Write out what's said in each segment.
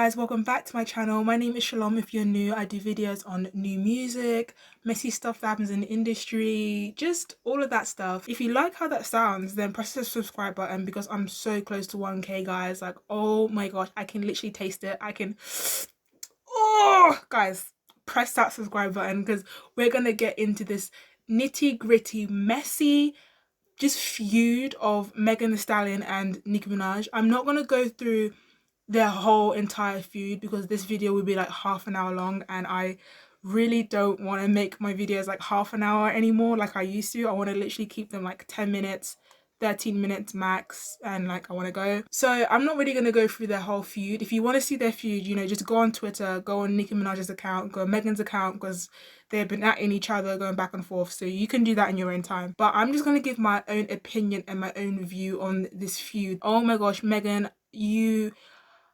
guys, welcome back to my channel. My name is Shalom. If you're new, I do videos on new music, messy stuff that happens in the industry, just all of that stuff. If you like how that sounds, then press the subscribe button because I'm so close to 1K, guys. Like, oh my gosh, I can literally taste it. Oh guys, press that subscribe button because we're gonna get into this nitty gritty, messy just feud of Megan Thee Stallion and Nicki Minaj. I'm not gonna go through their whole entire feud because this video will be like half an hour long, and I really don't want to make my videos like half an hour anymore like I used to. I want to literally keep them like 10 minutes, 13 minutes max, and like I want to go. So I'm not really going to go through their whole feud. If you want to see their feud, you know, just go on Twitter, go on Nicki Minaj's account, go on Megan's account, because they've been at each other going back and forth, so you can do that in your own time. But I'm just going to give my own opinion and my own view on this feud. Oh my gosh, Megan,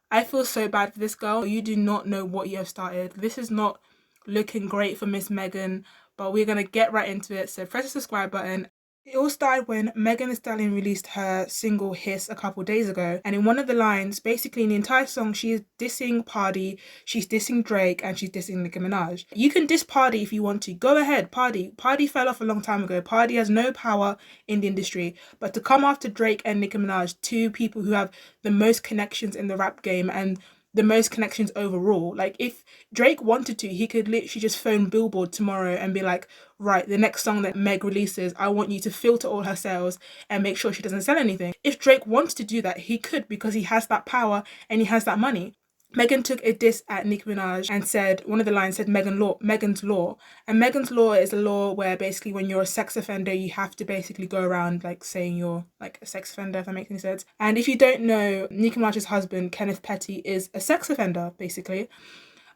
I feel so bad for this girl. You do not know what you have started. This is not looking great for Miss Megan, but we're going to get right into it. So press the subscribe button. It all started when Megan Thee Stallion released her single Hiss a couple days ago, and in one of the lines, basically in the entire song, she is dissing Party, she's dissing Drake, and she's dissing Nicki Minaj. You can diss Party if you want to. Go ahead, Party. Party fell off a long time ago. Party has no power in the industry. But to come after Drake and Nicki Minaj, two people who have the most connections in the rap game and the most connections overall. Like, if Drake wanted to, he could literally just phone Billboard tomorrow and be like, right, the next song that Meg releases, I want you to filter all her sales and make sure she doesn't sell anything. If Drake wants to do that, he could, because he has that power and he has that money. Megan took a diss at Nicki Minaj and said, one of the lines said Megan's law. And Megan's law is a law where basically when you're a sex offender, you have to basically go around like saying you're like a sex offender, if that makes any sense. And if you don't know, Nicki Minaj's husband, Kenneth Petty, is a sex offender, basically.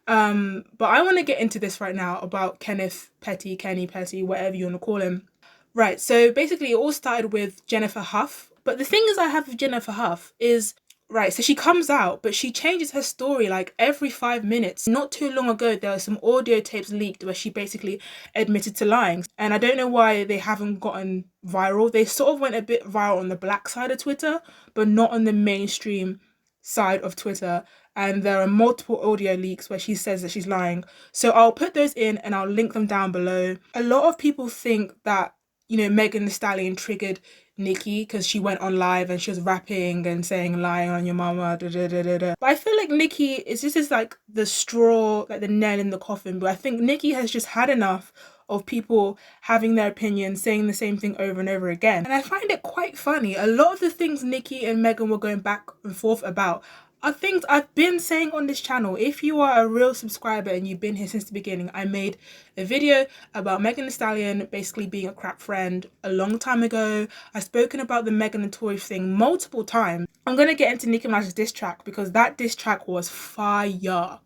But I want to get into this right now about Kenneth Petty, Kenny Petty, whatever you want to call him. Right, so basically it all started with Jennifer Huff. But the thing is I have with Jennifer Huff is, right, so she comes out, but she changes her story like every 5 minutes. Not too long ago, there were some audio tapes leaked where she basically admitted to lying. And I don't know why they haven't gotten viral. They sort of went a bit viral on the black side of Twitter, but not on the mainstream side of Twitter. And there are multiple audio leaks where she says that she's lying. So I'll put those in and I'll link them down below. A lot of people think that, you know, Megan Thee Stallion triggered Nicki because she went on live and she was rapping and saying lying on your mama, da da da da da. But I feel like Nicki is just like the straw, like the nail in the coffin. But I think Nicki has just had enough of people having their opinions, saying the same thing over and over again. And I find it quite funny. A lot of the things Nicki and Megan were going back and forth about are things I've been saying on this channel. If you are a real subscriber and you've been here since the beginning, I made a video about Megan Thee Stallion basically being a crap friend a long time ago. I've spoken about the Megan and Tory thing multiple times. I'm going to get into Nicki Minaj's diss track because that diss track was fire.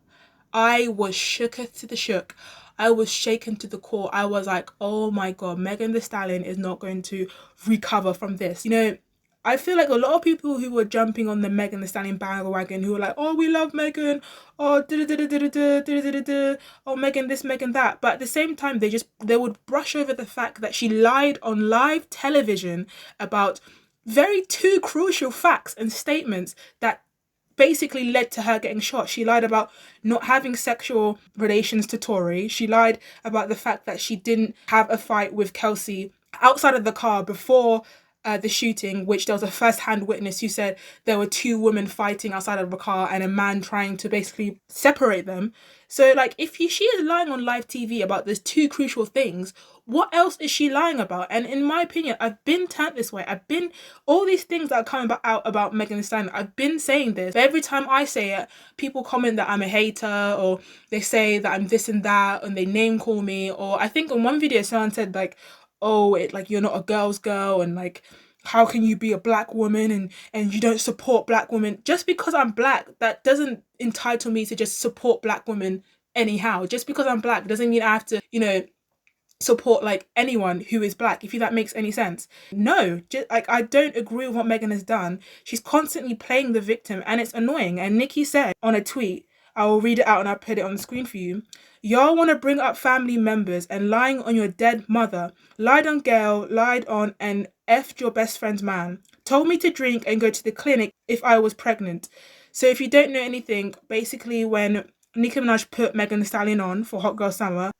I was shooketh to the shook. I was shaken to the core. I was like, oh my god, Megan Thee Stallion is not going to recover from this. You know, I feel like a lot of people who were jumping on the Megan Thee Stallion bandwagon, who were like, oh, we love Megan, oh, oh, Megan this, Megan that. But at the same time, they would brush over the fact that she lied on live television about two crucial facts and statements that basically led to her getting shot. She lied about not having sexual relations to Tory. She lied about the fact that she didn't have a fight with Kelsey outside of the car before the shooting, which there was a first-hand witness who said there were two women fighting outside of a car and a man trying to basically separate them. So like, if she is lying on live TV about those two crucial things, what else is she lying about? And in my opinion, I've been turned this way. All these things that are coming out about Megan Thee Stallion, I've been saying this. But every time I say it, people comment that I'm a hater, or they say that I'm this and that, and they name call me. Or I think in one video someone said like, oh, like you're not a girl's girl, and like, how can you be a black woman and you don't support black women? Just because I'm black, that doesn't entitle me to just support black women anyhow. Just because I'm black doesn't mean I have to, you know, support like anyone who is black, if that makes any sense. No, just like, I don't agree with what Megan has done. She's constantly playing the victim and it's annoying. And Nicki said on a tweet, I will read it out and I'll put it on the screen for you. Y'all want to bring up family members and lying on your dead mother. Lied on girl, lied on and effed your best friend's man. Told me to drink and go to the clinic if I was pregnant. So if you don't know anything, basically when Nicki Minaj put Megan Thee Stallion on for Hot Girl Summer,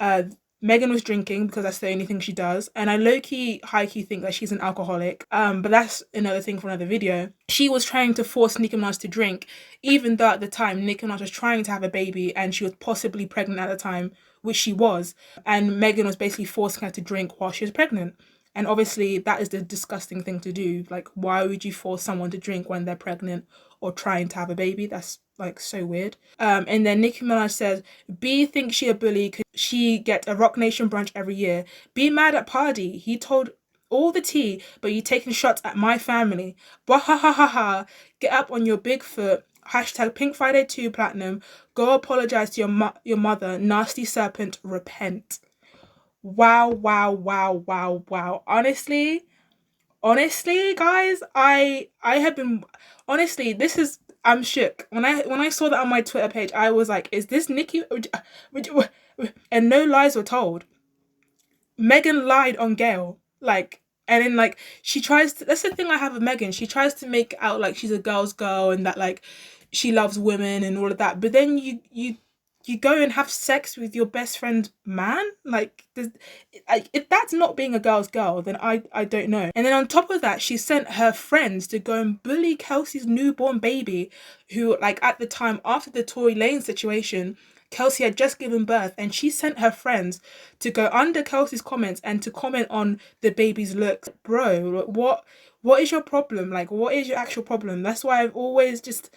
Megan was drinking because that's the only thing she does. And I low-key, high-key think that she's an alcoholic. But that's another thing for another video. She was trying to force Nicki Minaj to drink, even though at the time Nicki Minaj was trying to have a baby and she was possibly pregnant at the time, which she was. And Megan was basically forcing her to drink while she was pregnant. And obviously that is the disgusting thing to do. Like, why would you force someone to drink when they're pregnant or trying to have a baby? That's like so weird. And then Nicki Minaj says, B thinks she a bully because she get a Rock Nation brunch every year. Be mad at Party. He told all the tea, but you taking shots at my family. Bah ha ha ha ha. Get up on your big foot. Hashtag Pink Friday 2 Platinum. Go apologize to your mother. Nasty serpent. Repent. Wow, wow, wow, wow, wow. Honestly, guys, I have been, honestly, this is, I'm shook. When I saw that on my Twitter page, I was like, is this Nicki? And no lies were told. Megan lied on Gayle. Like, and then like she tries to, that's the thing I have with Megan. She tries to make out like she's a girl's girl and that like she loves women and all of that. But then you go and have sex with your best friend's man? Like, if that's not being a girl's girl, then I don't know. And then on top of that, she sent her friends to go and bully Kelsey's newborn baby, who, like, at the time, after the Tory Lanez situation, Kelsey had just given birth, and she sent her friends to go under Kelsey's comments and to comment on the baby's looks. Bro, what is your problem? Like, what is your actual problem? That's why I've always just...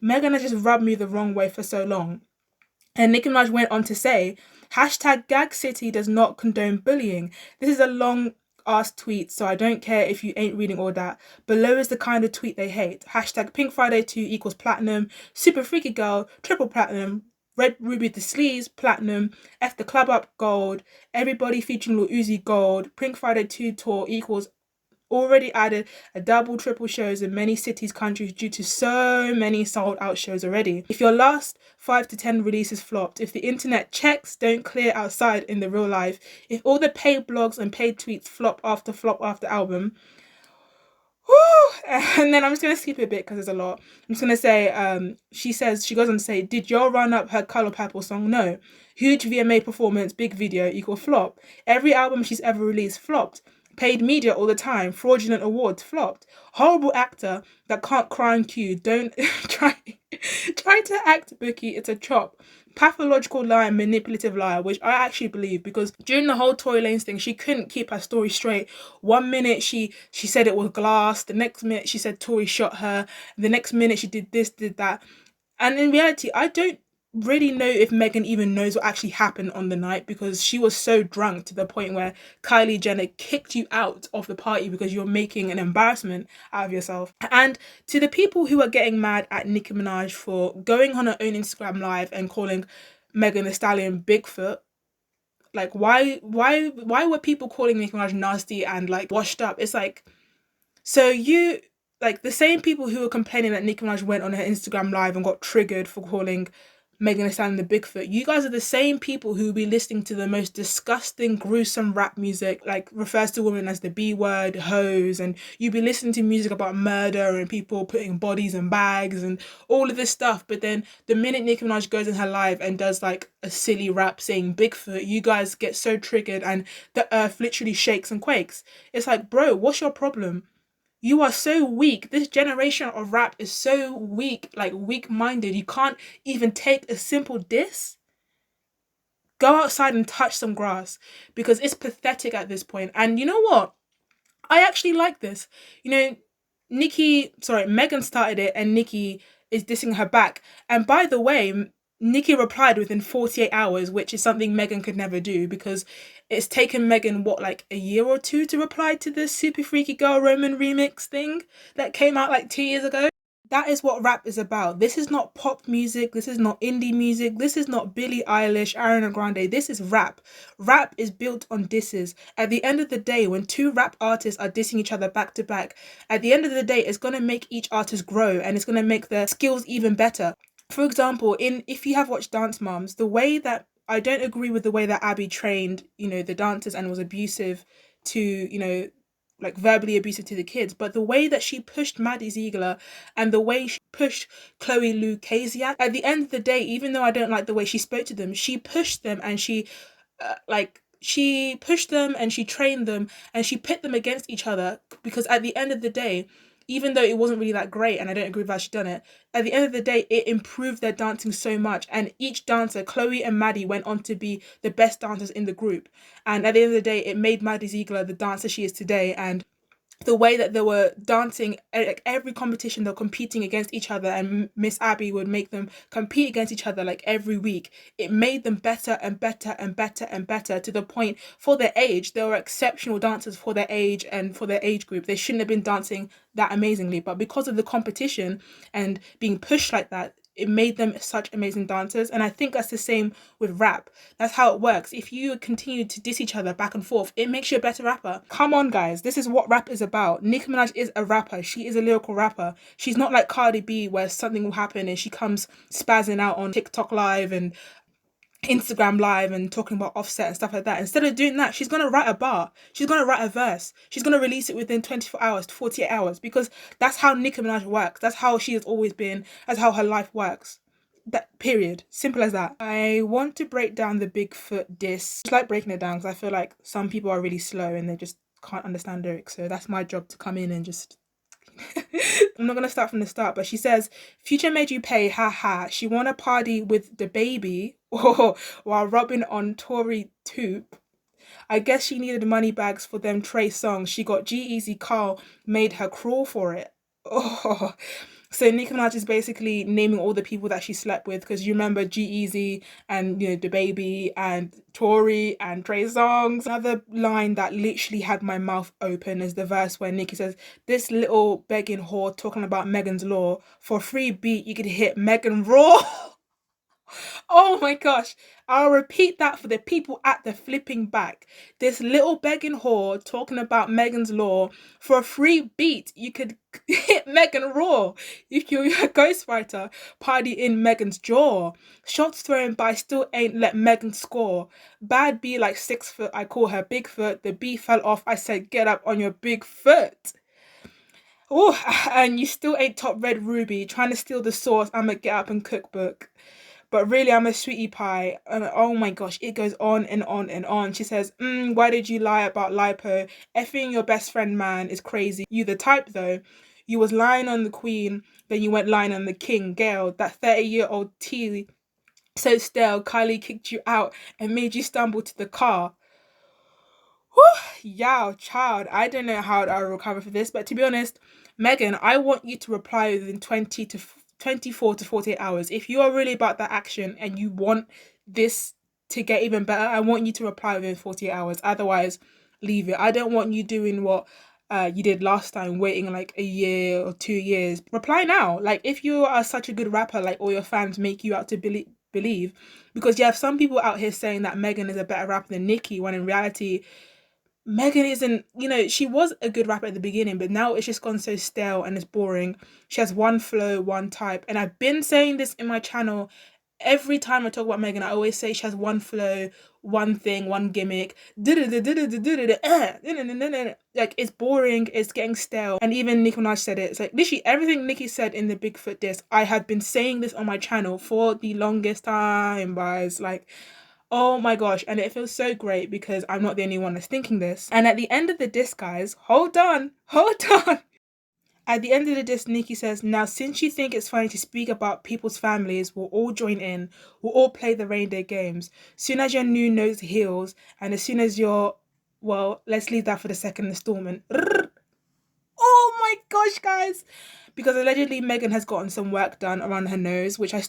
Megan has just rubbed me the wrong way for so long. And Nicki Minaj went on to say, hashtag Gag City does not condone bullying. This is a long ass tweet, so I don't care if you ain't reading all that. Below is the kind of tweet they hate. Hashtag Pink Friday 2 equals platinum. Super Freaky Girl, triple platinum. Red Ruby the Sleaze, platinum. F the Club Up, gold. Everybody featuring Lil Uzi, gold. Pink Friday 2 tour equals already added a double triple shows in many cities, countries due to so many sold out shows already. If your last 5 to 10 releases flopped, if the internet checks don't clear outside in the real life, if all the paid blogs and paid tweets flop after album, whoo! And then I'm just gonna skip a bit because there's a lot. I'm just gonna say, she goes on to say, did y'all run up her Color Purple song? No. Huge VMA performance, big video equal flop. Every album she's ever released flopped. Paid media all the time, fraudulent awards flopped. Horrible actor that can't cry on cue. Don't try to act bookie, it's a chop. Pathological liar, manipulative liar, which I actually believe, because during the whole Tory Lanez thing, she couldn't keep her story straight. One minute she said it was glass, the next minute she said Tory shot her, the next minute she did this, did that. And in reality, I don't really know if Megan even knows what actually happened on the night, because she was so drunk to the point where Kylie Jenner kicked you out of the party because you're making an embarrassment out of yourself. And to the people who are getting mad at Nicki Minaj for going on her own Instagram live and calling Megan Thee Stallion Bigfoot, like why were people calling Nicki Minaj nasty and like washed up? It's like, so you, like, the same people who were complaining that Nicki Minaj went on her Instagram live and got triggered for calling Megan Thee Stallion the Bigfoot, you guys are the same people who will be listening to the most disgusting, gruesome rap music, like refers to women as the B word, hoes, and you'll be listening to music about murder and people putting bodies in bags and all of this stuff. But then the minute Nicki Minaj goes in her live and does like a silly rap saying Bigfoot, you guys get so triggered and the earth literally shakes and quakes. It's like, bro, what's your problem? You are so weak. This generation of rap is so weak, like weak-minded. You can't even take a simple diss. Go outside and touch some grass, because it's pathetic at this point. And you know what? I actually like this. You know, Megan started it and Nicki is dissing her back. And by the way, Nicki replied within 48 hours, which is something Megan could never do, because it's taken Megan, what, like a year or two to reply to this Super Freaky Girl Roman remix thing that came out like 2 years ago. That is what rap is about. This is not pop music. This is not indie music. This is not Billie Eilish, Ariana Grande. This is rap. Rap is built on disses. At the end of the day, when two rap artists are dissing each other back to back, at the end of the day, it's going to make each artist grow and it's going to make their skills even better. For example, if you have watched Dance Moms, the way that I don't agree with the way that Abby trained, the dancers and was abusive to, like verbally abusive to the kids, but the way that she pushed Maddie Ziegler and the way she pushed Chloe Lucasiak, at the end of the day, even though I don't like the way she spoke to them, she pushed them and she pushed them and she trained them and she pit them against each other, because at the end of the day, even though it wasn't really that great and I don't agree with how she done it, at the end of the day, it improved their dancing so much. And each dancer, Chloe and Maddie, went on to be the best dancers in the group. And at the end of the day, it made Maddie Ziegler the dancer she is today. And the way that they were dancing, like every competition, they're competing against each other, and Miss Abby would make them compete against each other like every week. It made them better and better and better and better, to the point, for their age, they were exceptional dancers for their age and for their age group. They shouldn't have been dancing that amazingly, but because of the competition and being pushed like that, it made them such amazing dancers. And I think that's the same with rap. That's how it works. If you continue to diss each other back and forth, it makes you a better rapper. Come on, guys. This is what rap is about. Nicki Minaj is a rapper. She is a lyrical rapper. She's not like Cardi B, where something will happen and she comes spazzing out on TikTok Live and Instagram Live and talking about Offset and stuff like that. Instead of doing that, she's going to write a bar. She's going to write a verse. She's going to release it within 24 hours to 48 hours, because that's how Nicki Minaj works. That's how she has always been. That's how her life works. That period. Simple as that. I want to break down the Bigfoot diss. I just like breaking it down because I feel like some people are really slow and they just can't understand lyrics. So that's my job, to come in and just I'm not gonna start from the start, but she says, Future made you pay, haha. She wanna party with the baby while rubbing on Tory Toop. I guess she needed money bags for them Trey songs. She got G-Eazy Carl made her crawl for it. Oh, so Nicki Minaj is basically naming all the people that she slept with, because you remember G-Eazy and the baby and Tory and Trey Songz. Another line that literally had my mouth open is the verse where Nicki says, "This little begging whore talking about Megan's Law. For free beat, you could hit Megan raw." Oh my gosh. I'll repeat that for the people at the flipping back. This little begging whore talking about Megan's Law. For a free beat, you could hit Megan raw. If you're a ghostwriter, party in Megan's jaw. Shots thrown, but I still ain't let Megan score. Bad B like 6 foot, I call her Big Foot. The B fell off, I said get up on your big foot. Oh, and you still ain't top red ruby. Trying to steal the sauce, I'ma get up and cookbook. But really, I'm a sweetie pie. And oh my gosh, it goes on and on and on. She says, why did you lie about lipo? Effing your best friend, man, is crazy. You the type, though. You was lying on the queen, then you went lying on the king, Gail. That 30-year-old tea, so stale, Kylie kicked you out and made you stumble to the car. Whew, yow, child. I don't know how I'll recover for this, but to be honest, Megan, I want you to reply within 24 to 48 hours. If you are really about that action and you want this to get even better, I want you to reply within 48 hours. Otherwise, leave it. I don't want you doing what you did last time, waiting like a year or 2 years. Reply now. Like, if you are such a good rapper, like all your fans make you out to believe, because you have some people out here saying that Megan is a better rapper than Nicki, when in reality, Megan isn't, she was a good rapper at the beginning, but now it's just gone so stale and it's boring. She has one flow, one type. And I've been saying this in my channel. Every time I talk about Megan, I always say she has one flow, one thing, one gimmick. Like, it's boring, it's getting stale. And even Nicki Minaj said it. It's like, literally everything Nicki said in the Big Foot diss, I have been saying this on my channel for the longest time, guys. Like, oh my gosh, and it feels so great because I'm not the only one that's thinking this. And at the end of the disc, guys, hold on. At the end of the disc, Nicki says, now since you think it's funny to speak about people's families, we'll all join in. We'll all play the reindeer games. Soon as your new nose heals, and as soon as your, well, let's leave that for the second installment. Oh my gosh, guys. Because allegedly Megan has gotten some work done around her nose, which I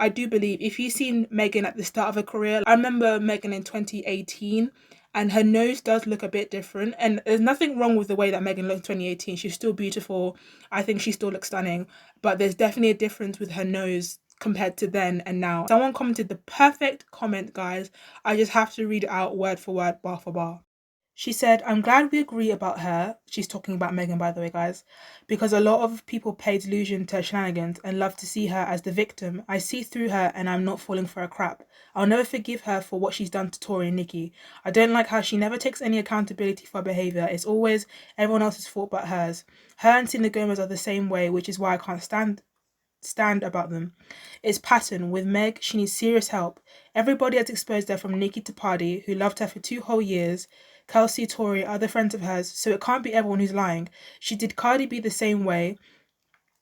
do believe. If you've seen Megan at the start of her career, I remember Megan in 2018, and her nose does look a bit different. And there's nothing wrong with the way that Megan looked in 2018. She's still beautiful. I think she still looks stunning. But there's definitely a difference with her nose compared to then and now. Someone commented the perfect comment, guys. I just have to read it out word for word, bar for bar. She said, I'm glad we agree about her. She's talking about Megan, by the way, guys. Because a lot of people pay delusion to her shenanigans and love to see her as the victim. I see through her and I'm not falling for her crap. I'll never forgive her for what she's done to Tori and Nicki. I don't like how she never takes any accountability for her behaviour. It's always everyone else's fault but hers. Her and Selena Gomez are the same way, which is why I can't stand about them. It's pattern. With Meg, she needs serious help. Everybody has exposed her from Nicki to Party, who loved her for 2 whole years. Kelsey, Tori, other friends of hers, so it can't be everyone who's lying. She did Cardi B the same way.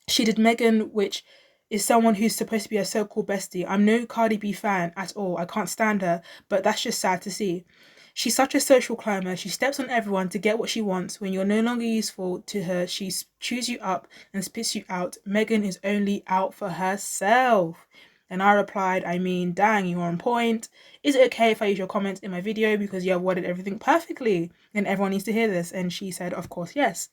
She did Megan, which is someone who's supposed to be a so-called bestie. I'm no Cardi B fan at all. I can't stand her, but that's just sad to see. She's such a social climber. She steps on everyone to get what she wants. When you're no longer useful to her, she chews you up and spits you out. Megan is only out for herself. And I replied, I mean, dang, you're on point. Is it okay if I use your comments in my video because you have worded everything perfectly? And everyone needs to hear this. And she said, of course, yes.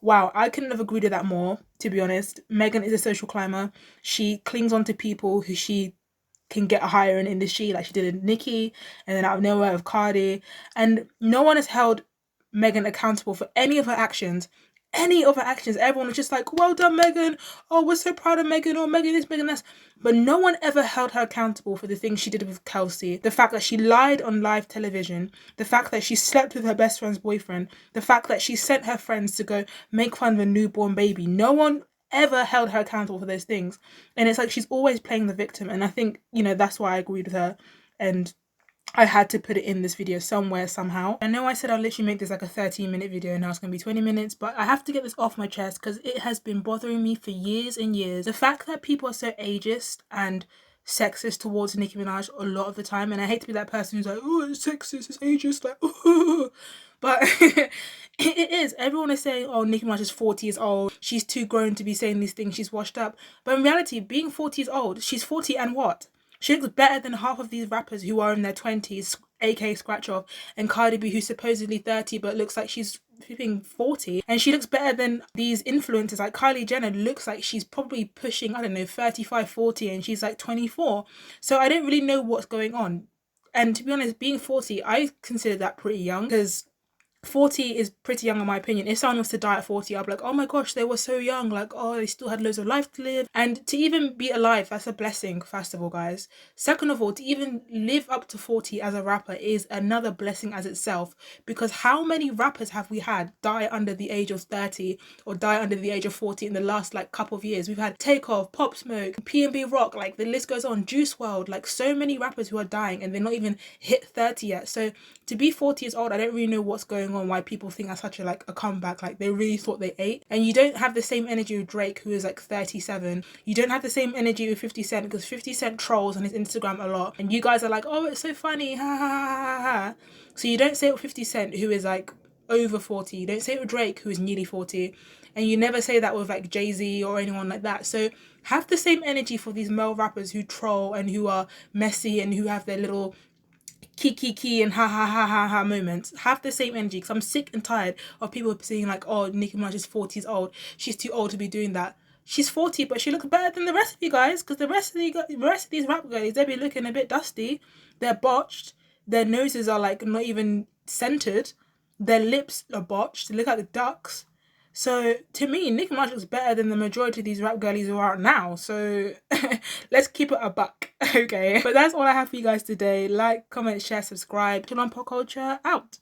Wow, I couldn't have agreed with that more, to be honest. Megan is a social climber. She clings on to people who she can get higher in industry, like she did with Nicki, and then out of nowhere with Cardi. And no one has held Megan accountable for any of her actions. Everyone was just like, well done, Megan. Oh, we're so proud of Megan. Oh, Megan this, Megan that. But no one ever held her accountable for the things she did with Kelsey. The fact that she lied on live television. The fact that she slept with her best friend's boyfriend. The fact that she sent her friends to go make fun of a newborn baby. No one ever held her accountable for those things. And it's like she's always playing the victim. And I think, that's why I agreed with her. And I had to put it in this video somewhere, somehow. I know I said I'll literally make this like a 13-minute video and now it's going to be 20 minutes, but I have to get this off my chest because it has been bothering me for years and years. The fact that people are so ageist and sexist towards Nicki Minaj a lot of the time, and I hate to be that person who's like, oh, it's sexist, it's ageist, like, oh. But it is. Everyone is saying, oh, Nicki Minaj is 40 years old, she's too grown to be saying these things, she's washed up. But in reality, being 40 years old, she's 40 and what? She looks better than half of these rappers who are in their 20s, aka Scratch Off, and Cardi B, who's supposedly 30 but looks like she's flipping 40. And she looks better than these influencers, like Kylie Jenner looks like she's probably pushing, I don't know, 35, 40, and she's like 24. So I don't really know what's going on. And to be honest, being 40, I consider that pretty young, because 40 is pretty young in my opinion. If someone was to die at 40, I'd be like, oh my gosh, they were so young, like, oh, they still had loads of life to live. And to even be alive, that's a blessing, first of all, guys. Second of all, to even live up to 40 as a rapper is another blessing as itself, because how many rappers have we had die under the age of 30 or die under the age of 40 in the last like couple of years? We've had Takeoff, Pop Smoke, P&B Rock, like the list goes on, Juice WRLD, like so many rappers who are dying and they're not even hit 30 yet. So to be 40 years old, I don't really know what's going on, why people think that's such a comeback, like they really thought they ate. And you don't have the same energy with Drake, who is like 37. You don't have the same energy with 50 Cent, because 50 Cent trolls on his Instagram a lot and you guys are like, oh, it's so funny, ha ha ha ha. So you don't say it with 50 Cent, who is like over 40. You don't say it with Drake, who is nearly 40. And you never say that with like Jay-Z or anyone like that. So have the same energy for these male rappers who troll and who are messy and who have their little key and ha ha ha ha ha moments. Have the same energy, because I'm sick and tired of people saying like, oh, Nicki Minaj is 40 years old, she's too old to be doing that. She's 40, but she looks better than the rest of you guys, because the rest of these rap girlies, they be looking a bit dusty, they're botched, their noses are like not even centered, their lips are botched, they look like ducks. So to me, Nicki Minaj looks better than the majority of these rap girlies who are out now. So let's keep it a buck, okay? But that's all I have for you guys today. Like, comment, share, subscribe. Shalom Pop Culture out.